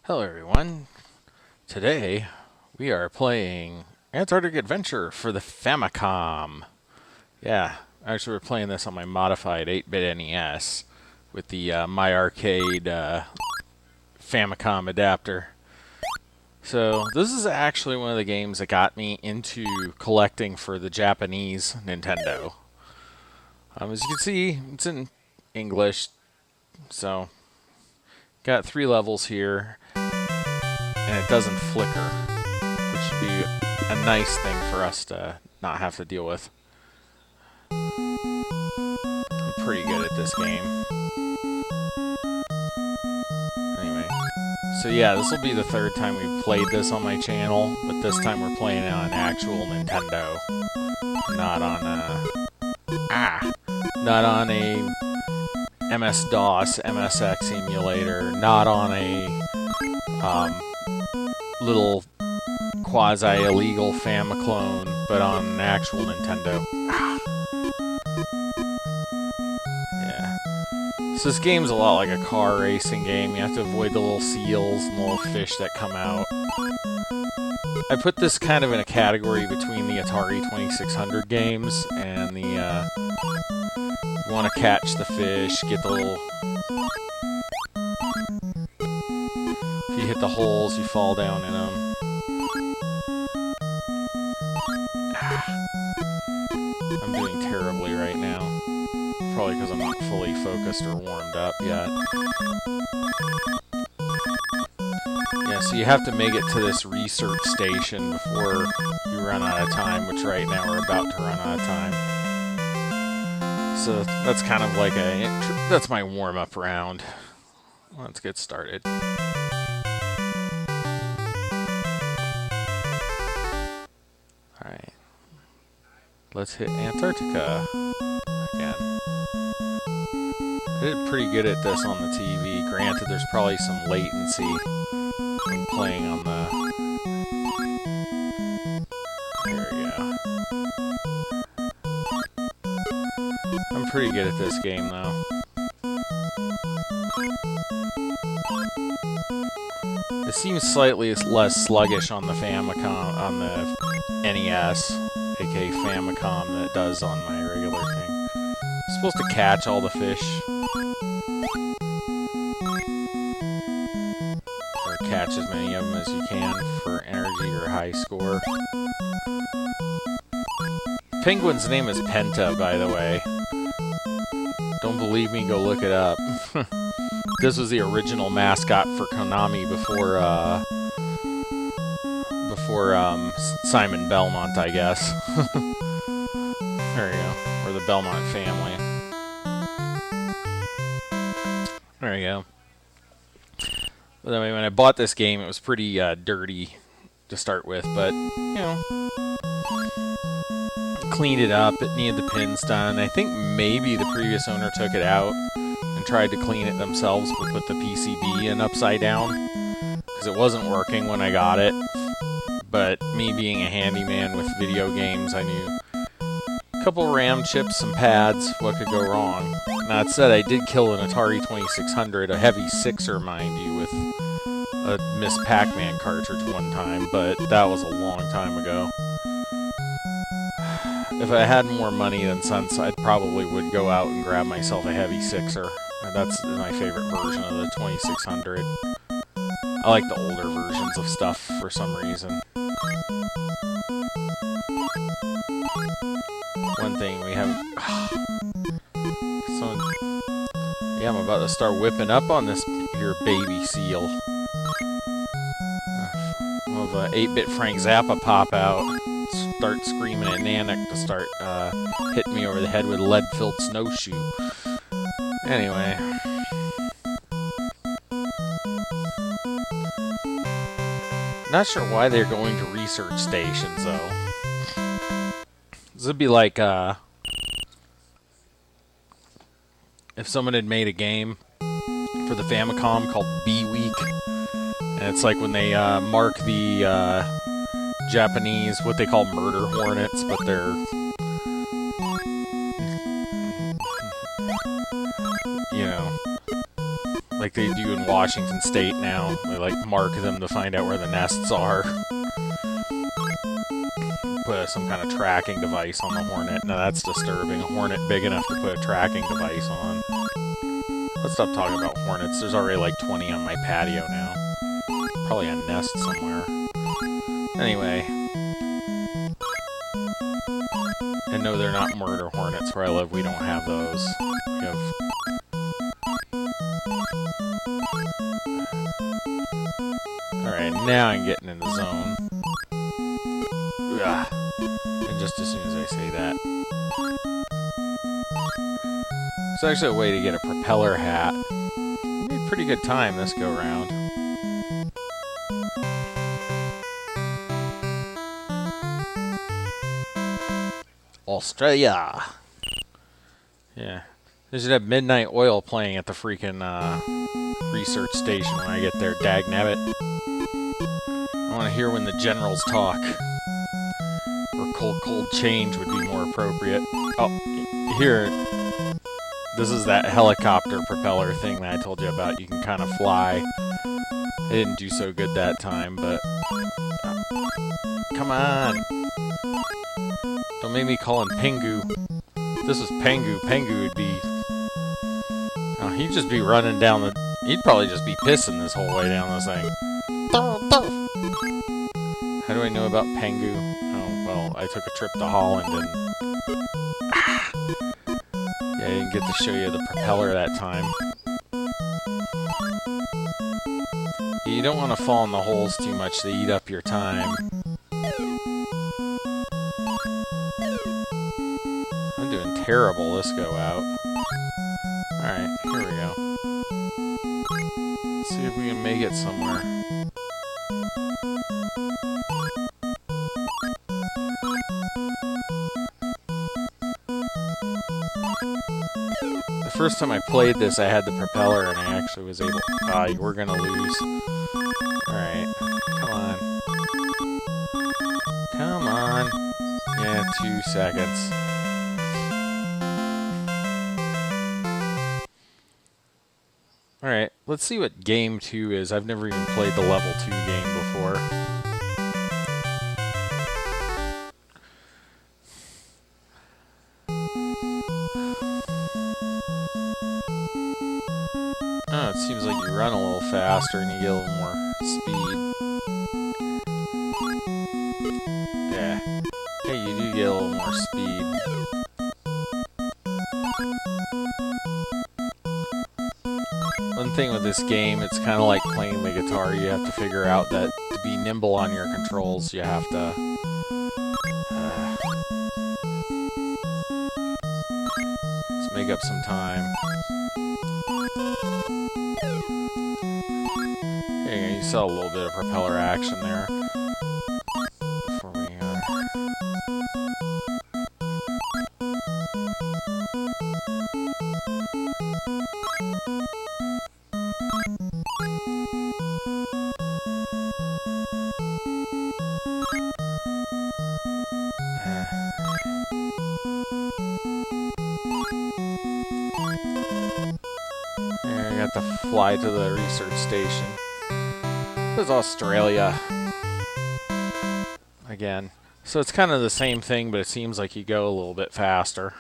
Hello everyone. Today we are playing Antarctic Adventure for the Famicom. Yeah, actually we're playing this on my modified 8-bit NES with the MyArcade Famicom Adapter. So this is actually one of the games that got me into collecting for the Japanese Nintendo. As you can see, it's in English, so got 3 levels here. And it doesn't flicker, which should be a nice thing for us to not have to deal with. I'm pretty good at this game. Anyway, so yeah, this will be the 3rd time we've played this on my channel, but this time we're playing it on an actual Nintendo, not on not on a MS-DOS, MSX emulator, not on a little quasi-illegal Famiclone, but on an actual Nintendo. Yeah. So this game's a lot like a car racing game. You have to avoid the little seals and the little fish that come out. I put this kind of in a category between the Atari 2600 games and the, you want to catch the fish, get the little... If you hit the holes, you fall down in them. I'm doing terribly right now. Probably because I'm not fully focused or warmed up yet. Yeah, so you have to make it to this research station before you run out of time, which right now we're about to run out of time. So that's kind of like that's my warm-up round. Let's get started. Alright. Let's hit Antarctica again. I did pretty good at this on the TV. Granted, there's probably some latency when playing on the... There we go. I'm pretty good at this game, though. It seems slightly less sluggish on the Famicom, on the NES, aka Famicom, than it does on my regular thing. I'm supposed to catch all the fish. Or catch as many of them as you can for energy or high score. Penguin's name is Penta, by the way. Don't believe me? Go look it up. This was the original mascot for Konami before Simon Belmont, I guess. There you go. Or the Belmont family. There you go. But anyway, when I bought this game, it was pretty dirty to start with, but, you know, cleaned it up. It needed the pins done. I think maybe the previous owner took it out and tried to clean it themselves, but put the PCB in upside down, because it wasn't working when I got it. But me being a handyman with video games, I knew a couple RAM chips, some pads, what could go wrong. That said, I did kill an Atari 2600, a heavy 6er, mind you, with a Miss Pac-Man cartridge one time, but that was a long time ago. If I had more money than sense, I probably would go out and grab myself a heavy 6er. That's my favorite version of the 2600. I like the older versions of stuff for some reason. One thing we have... yeah, I'm about to start whipping up on this here baby seal. We'll have 8-bit Frank Zappa pop out. Start screaming at Nanak to start hitting me over the head with a lead-filled snowshoe. Anyway. Not sure why they're going to research stations, though. This would be like, if someone had made a game for the Famicom called B-Week, and it's like when they mark the Japanese, what they call murder hornets, but they're, you know, like they do in Washington State now. They like mark them to find out where the nests are. Put some kind of tracking device on the hornet. Now that's disturbing. A hornet big enough to put a tracking device on. Let's stop talking about hornets. There's already like 20 on my patio now. Probably a nest somewhere. Anyway. And no, they're not murder hornets where I live. We don't have those. We have... Alright, now I'm getting in the zone. Ugh. And just as soon as I say that. It's actually a way to get a propeller hat. We made pretty good time this go round. Australia! Yeah. They should have Midnight Oil playing at the freaking research station when I get there, dagnabbit. I want to hear when the generals talk. Or cold change would be more appropriate. Oh, here. This is that helicopter propeller thing that I told you about. You can kind of fly. I didn't do so good that time, but... come on! Don't make me call him Pingu. If this was Pengu, Pengu would be... oh, he'd just be running down the... he'd probably just be pissing this whole way down this thing. How do I know about Pengu? Oh, well, I took a trip to Holland and... yeah, I didn't get to show you the propeller that time. You don't want to fall in the holes too much, they eat up your time. I'm doing terrible this go out. Alright, here we go. Let's see if we can make it somewhere. The first time I played this, I had the propeller and I actually was able... ah, we're gonna lose. Alright, come on. Come on. Yeah, 2 seconds. Alright, let's see what game 2 is. I've never even played the level 2 game before. Oh, it seems like you run a little faster and you get a little more speed. Yeah. Hey, you do get a little more speed. One thing with this game, it's kind of like playing the guitar. You have to figure out that to be nimble on your controls, you have to... let's make up some time. There you go, you saw a little bit of propeller action there. Before we I got to fly to the research station. This is Australia. Again. So it's kind of the same thing, but it seems like you go a little bit faster.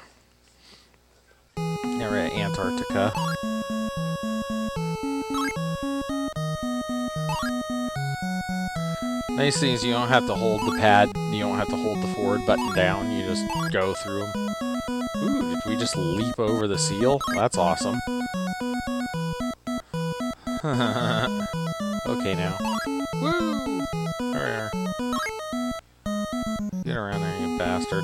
Now we're at Antarctica. Nice thing is you don't have to hold the pad, you don't have to hold the forward button down, you just go through them. Ooh, did we just leap over the seal? That's awesome. Okay now. Woo! There. Get around there, you bastard.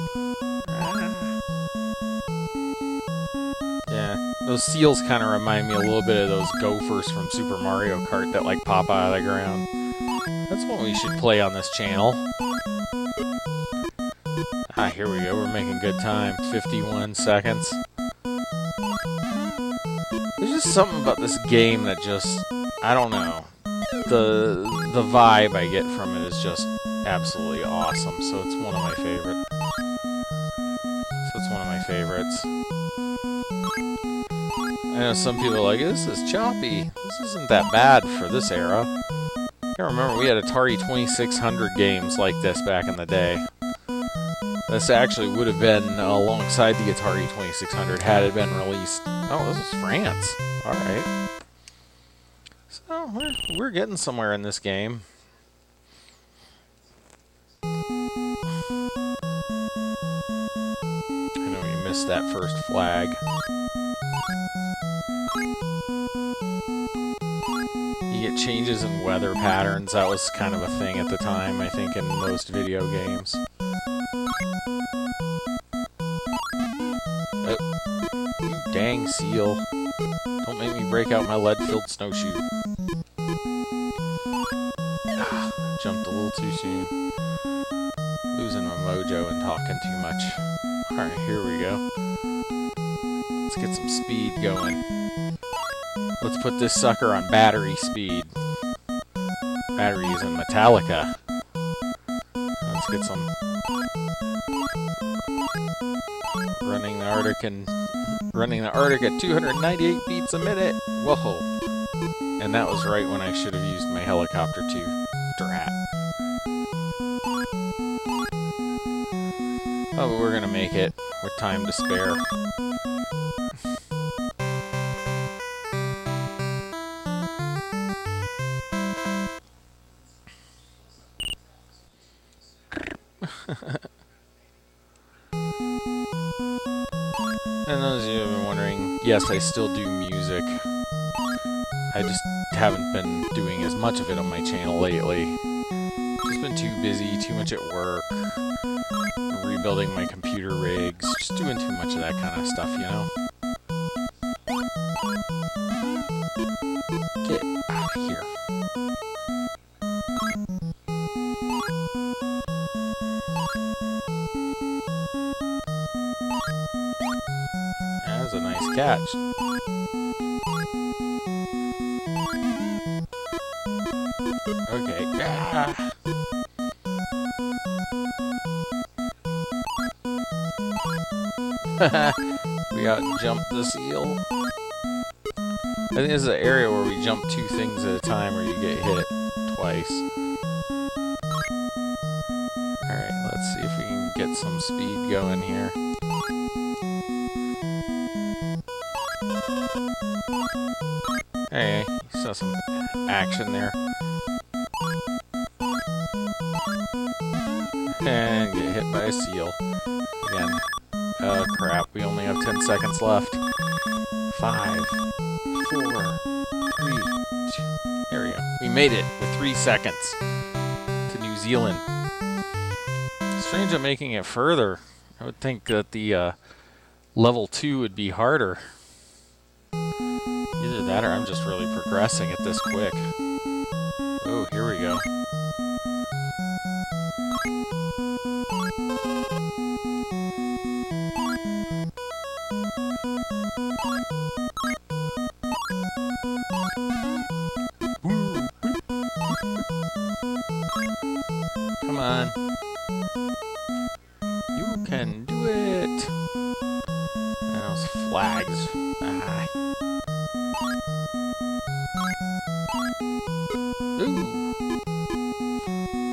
Yeah, those seals kind of remind me a little bit of those gophers from Super Mario Kart that like pop out of the ground. That's what we should play on this channel. Ah, here we go. We're making good time. 51 seconds. There's just something about this game that just... I don't know. The vibe I get from it is just absolutely awesome. So it's one of my favorites. I know some people are like, this is choppy. This isn't that bad for this era. I can't remember, we had Atari 2600 games like this back in the day. This actually would have been alongside the Atari 2600 had it been released. Oh, this is France. Alright. So, we're getting somewhere in this game. I know we missed that first flag. You get changes in weather patterns. That was kind of a thing at the time, I think, in most video games. Oh, you dang seal. Don't make me break out my lead-filled snowshoe. Jumped a little too soon. Losing my mojo and talking too much. Alright, here we go. Let's get some speed going. Let's put this sucker on battery speed. Batteries in Metallica. Let's get some running the Arctic at 298 beats a minute. Whoa! And that was right when I should have used my helicopter to drat. Oh, but we're gonna make it with time to spare. And those of you who have been wondering, yes, I still do music. I just haven't been doing as much of it on my channel lately. Just been too busy, too much at work, rebuilding my computer rigs, just doing too much of that kind of stuff, you know? Get out of here. That was a nice catch. Okay. Ah. We out-jumped the seal. I think this is an area where we jump two things at a time or you get hit twice. Alright, let's see if we can get some speed going here. Hey, you saw some action there. And get hit by a seal. Again. Oh crap, we only have 10 seconds left. 5, 4, 3, 2. There we go. We made it with 3 seconds to New Zealand. Strange I'm making it further. I would think that the level 2 would be harder. Either that or I'm just really progressing at this quick. Oh, here we go. Come on. You can do it. And those flags. Ah. Ooh.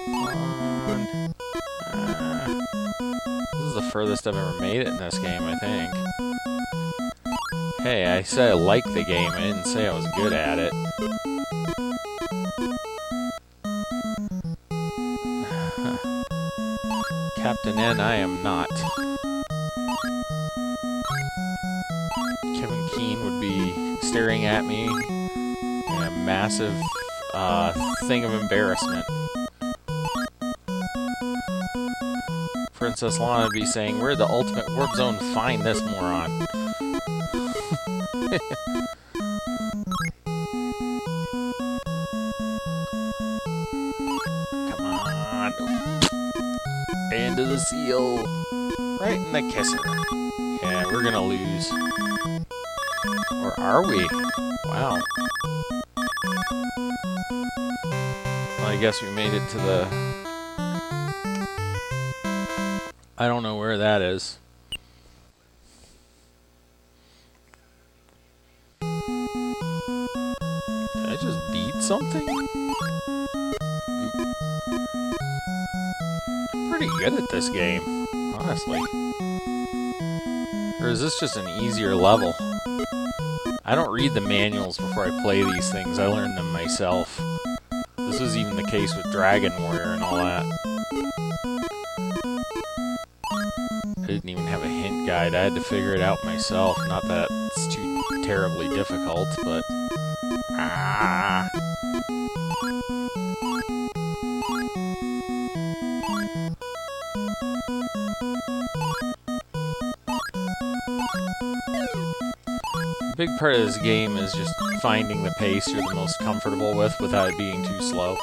Come on. Ah. This is the furthest I've ever made it in this game, I think. Hey, I said I liked the game. I didn't say I was good at it. Captain N, I am not. Kevin Keane would be staring at me in a massive thing of embarrassment. Princess Lana would be saying, "Where'd the ultimate warp zone find this moron?" Come on. Into the seal. Right in the kisser. Yeah, we're gonna lose. Or are we? Wow. Well, I guess we made it to the... I don't know where that is. something? Pretty good at this game, honestly. Or is this just an easier level? I don't read the manuals before I play these things. I learn them myself. This was even the case with Dragon Warrior and all that. I didn't even have a hint guide. I had to figure it out myself. Not that it's too terribly difficult, but... Ah! A big part of this game is just finding the pace you're the most comfortable with without it being too slow.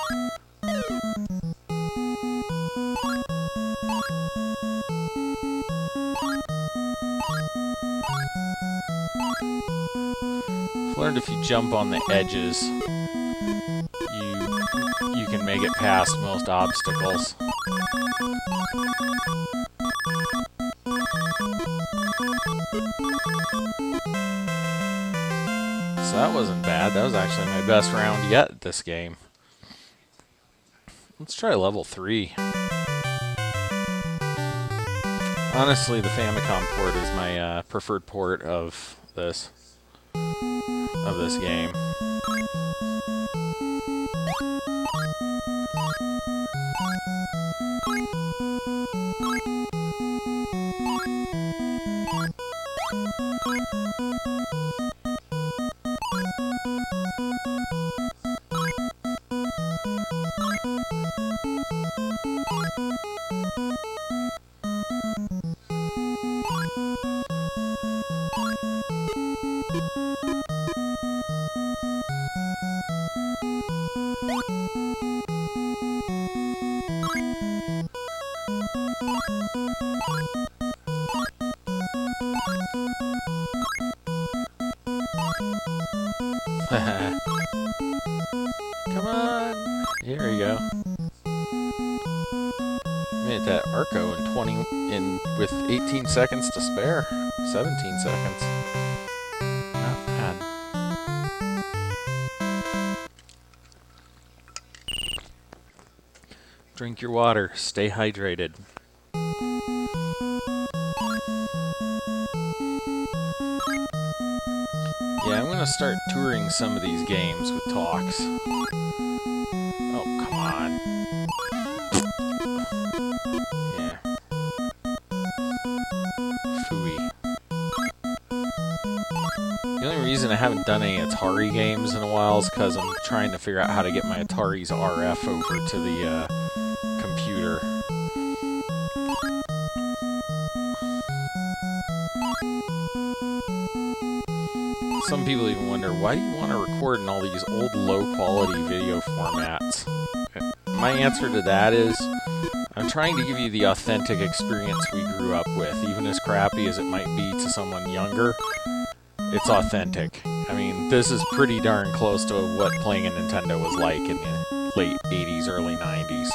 I've learned if you jump on the edges, you can make it past most obstacles. So that wasn't bad. That was actually my best round yet at this game. Let's try level 3. Honestly, the Famicom port is my preferred port of this game. Come on! Here we go. Made that Arco with 18 seconds to spare. 17 seconds. Not bad. Drink your water. Stay hydrated. Yeah, I'm gonna start touring some of these games with talks. Oh, come on. Yeah. Phooey. The only reason I haven't done any Atari games in a while is because I'm trying to figure out how to get my Atari's RF over to the computer. Some people even wonder, why do you want to record in all these old low-quality video formats? My answer to that is, I'm trying to give you the authentic experience we grew up with. Even as crappy as it might be to someone younger, it's authentic. I mean, this is pretty darn close to what playing a Nintendo was like in the late 80s, early 90s.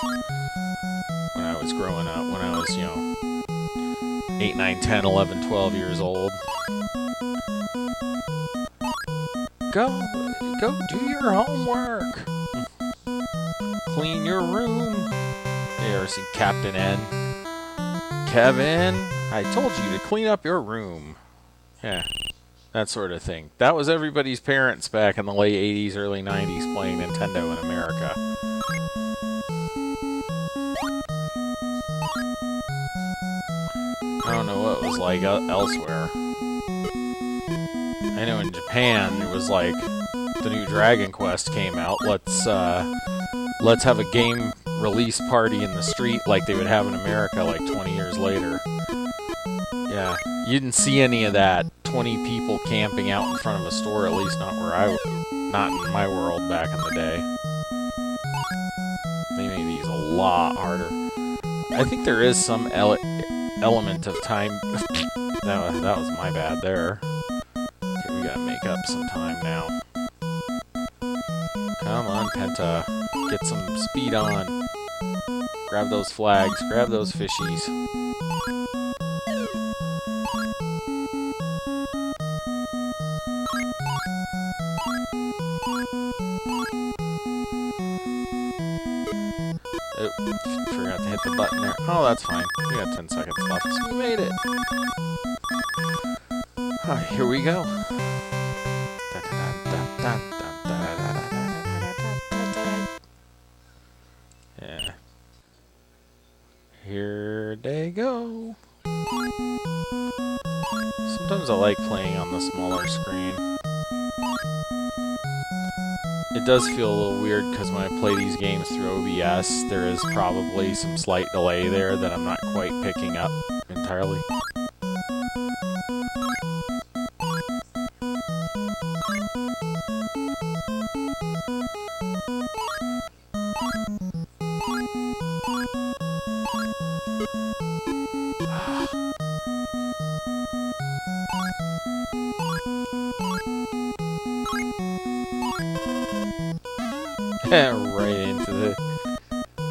When I was growing up, when I was, 8, 9, 10, 11, 12 years old. Go do your homework. Clean your room. There, see Captain N. Kevin, I told you to clean up your room. Yeah, that sort of thing. That was everybody's parents back in the late 80s, early 90s playing Nintendo in America. I don't know what it was like elsewhere. I know in Japan it was like the new Dragon Quest came out. Let's have a game release party in the street like they would have in America like 20 years later. Yeah, you didn't see any of that. 20 people camping out in front of a store, at least not not in my world back in the day. They made these a lot harder. I think there is some element of time. That was my bad there. Okay, we gotta make up some time now. Come on, Penta. Get some speed on. Grab those flags. Grab those fishies. Forgot to hit the button there. Oh, that's fine. We got 10 seconds left, so we made it. Alright, here we go. Yeah. Here they go. Sometimes I like playing on the smaller screen. It does feel a little weird because when I play these games through OBS, there is probably some slight delay there that I'm not quite picking up entirely.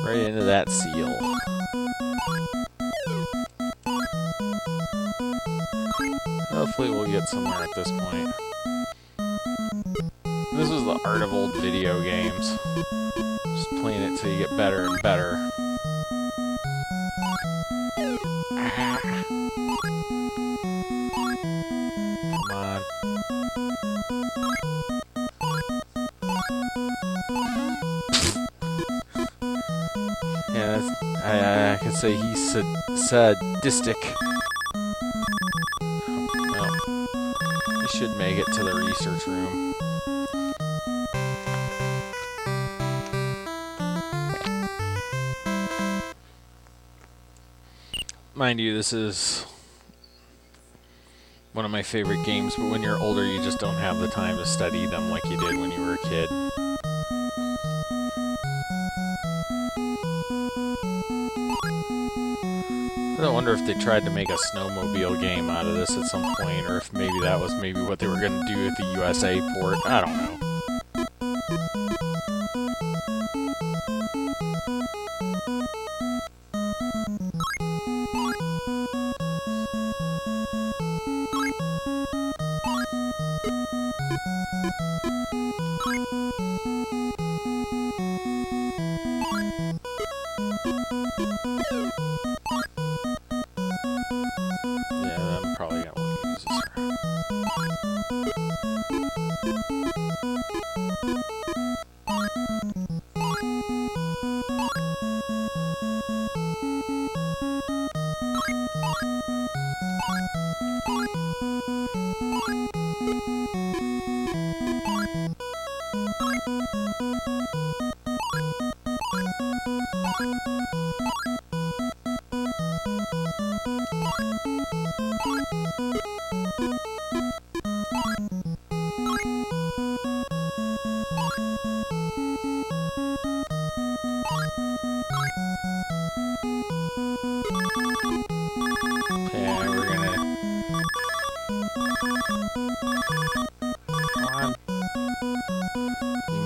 right into that seal. Hopefully we'll get somewhere at this point. This was the art of old video games. Just playing it till you get better and better. Come on. Yeah, I could say he's sadistic. Well, he should make it to the research room. Mind you, this is one of my favorite games, but when you're older, you just don't have the time to study them like you did when you were a kid. I wonder if they tried to make a snowmobile game out of this at some point, or if maybe that was what they were going to do with the USA port. I don't know.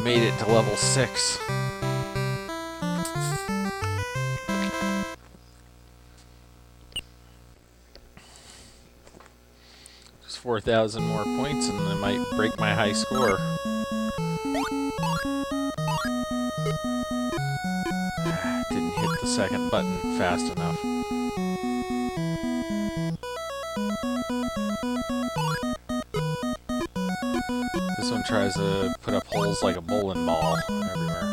Made it to level 6. Just 4,000 more points and I might break my high score. Didn't hit the second button fast enough. This one tries to put up holes like a bowling ball everywhere.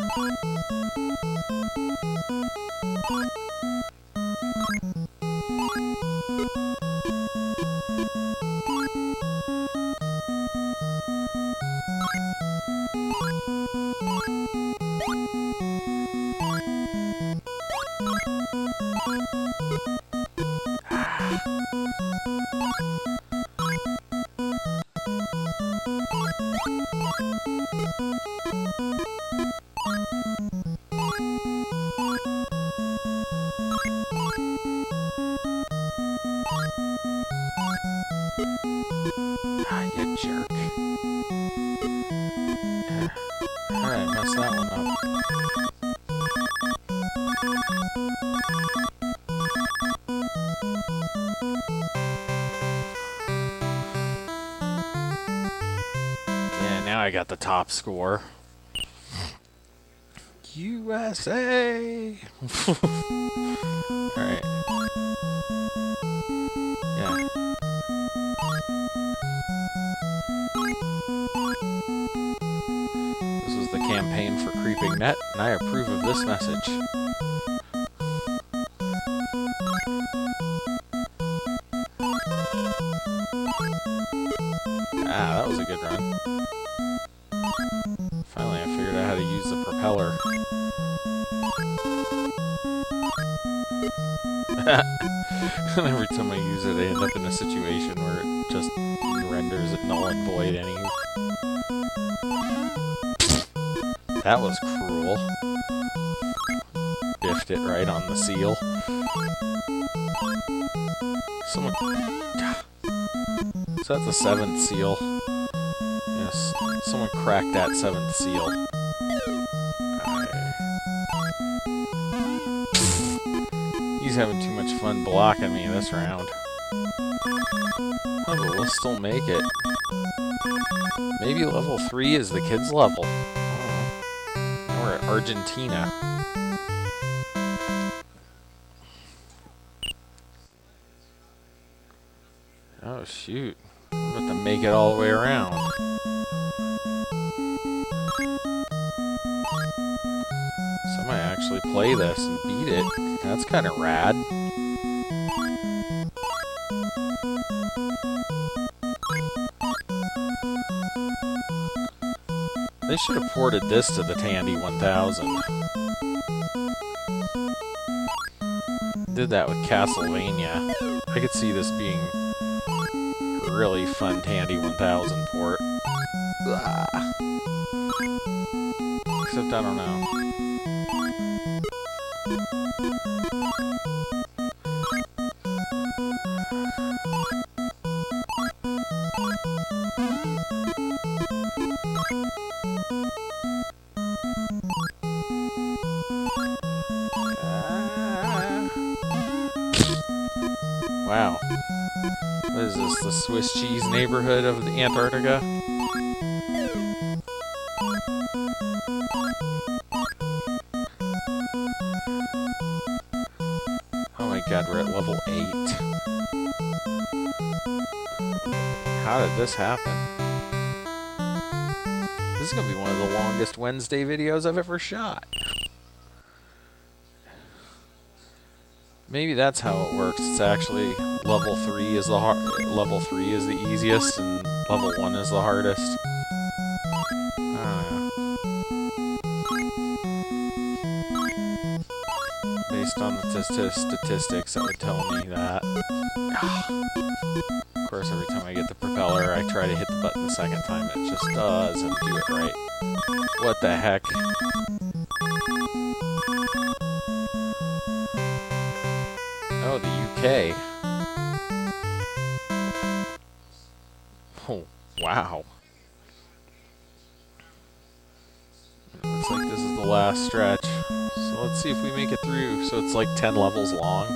You jerk. Alright, messed that one up. Yeah, now I got the top score. USA! Alright. Yeah. This was the campaign for creepingnet, and I approve of this message. Ah, that was a good run. Finally, I figured out how to use the propeller. And every time I use it, I end up in a situation where it just renders it null and void anyway. That was cruel. Biffed it right on the seal. Someone... So that's the 7th seal. Yes, someone cracked that 7th seal. He's having too much fun blocking me this round. Oh, but we'll still make it. Maybe level 3 is the kids' level. Now we're at Argentina. Oh shoot. We're about to make it all the way around. So I might actually play this and beat it. That's kind of rad. They should have ported this to the Tandy 1000. Did that with Castlevania. I could see this being a really fun Tandy 1000 port. Ah. Except I don't know. Wow. What is this, the Swiss cheese neighborhood of the Antarctica? Oh my god, we're at level 8. How did this happen? This is going to be one of the longest Wednesday videos I've ever shot. Maybe that's how it works. It's actually level 3 is the level 3 is the easiest and level 1 is the hardest. I don't know. Based on the statistics, that would tell me that. Of course, every time I get the propeller, I try to hit the button the second time, and it just doesn't do it right. What the heck? Oh, the UK. Oh, wow. Looks like this is the last stretch. So let's see if we make it through. So it's like 10 levels long.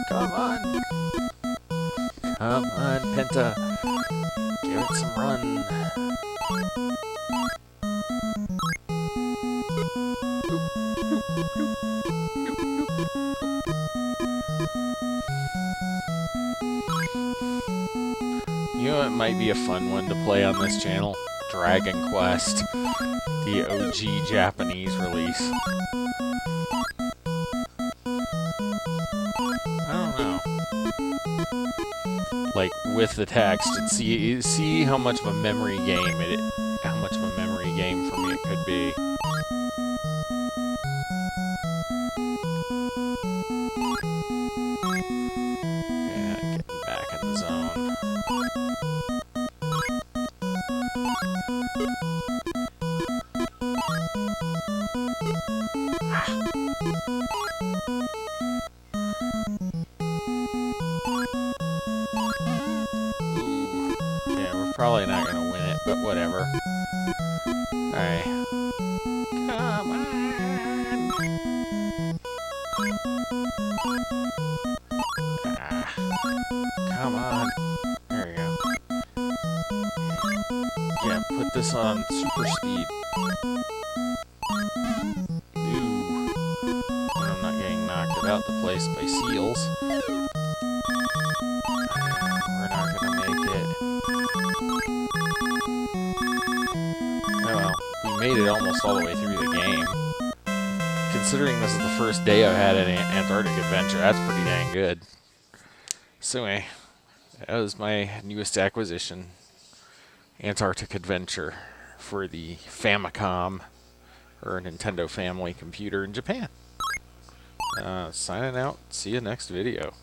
Come on! Come on, Penta! Give it some run. You know, it might be a fun one to play on this channel. Dragon Quest. The OG Japanese release. I don't know. Like with the text, and see how much of a memory game for me it could be. Yeah, getting back in the zone. Probably not gonna win it, but whatever. Alright. Come on! Come on. There you go. Yeah, put this on super speed. Ooh. I'm not getting knocked about the place by seals. We're not gonna make it. Oh well, we made it almost all the way through the game. Considering this is the first day I've had an Antarctic Adventure, that's pretty dang good. So anyway, that was my newest acquisition, Antarctic Adventure, for the Famicom, or Nintendo Family computer in Japan. Signing out. See you next video.